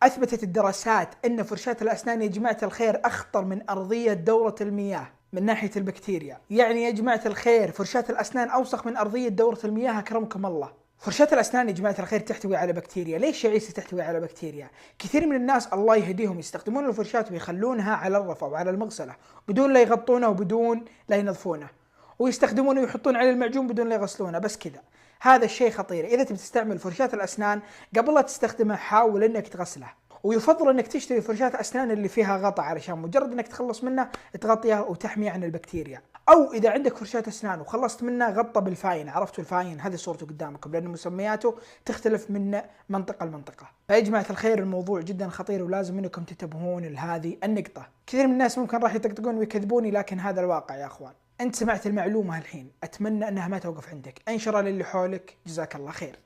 أثبتت الدراسات أن فرشاة الأسنان يا جماعة الخير أخطر من أرضية دورة المياه من ناحية البكتيريا. يعني يا جماعة الخير فرشاة الأسنان أوسخ من أرضية دورة المياه، أكرمكم الله. فرشاة الأسنان يا جماعة الخير تحتوي على بكتيريا. ليش يا عيسى تحتوي على بكتيريا؟ كثير من الناس الله يهديهم يستخدمون الفرشاة ويخلونها على الرف أو على المغسلة بدون لا يغطونه وبدون لا ينظفونه، ويستخدمونه ويحطون عليه المعجون بدون لا يغسلونه، بس كذا. هذا الشيء خطير. إذا تبي تستعمل فرشاة الأسنان قبل لا تستخدمه حاول إنك تغسله، ويفضل إنك تشتري فرشاة أسنان اللي فيها غطاء علشان مجرد إنك تخلص منه تغطيها وتحميه عن البكتيريا. أو إذا عندك فرشاة أسنان وخلصت منه غطى بالفاين، عرفتوا الفاين هذه صورته قدامكم لأن مسمياته تختلف من منطقة لمنطقة. فيا جماعة الخير الموضوع جدا خطير ولازم إنكم تنتبهون لهذه النقطة. كثير من الناس ممكن راح يطقطقون ويكذبوني لكن هذا الواقع يا أخوان. أنت سمعت المعلومة الحين، أتمنى أنها ما توقف عندك، انشرها للي حولك. جزاك الله خير.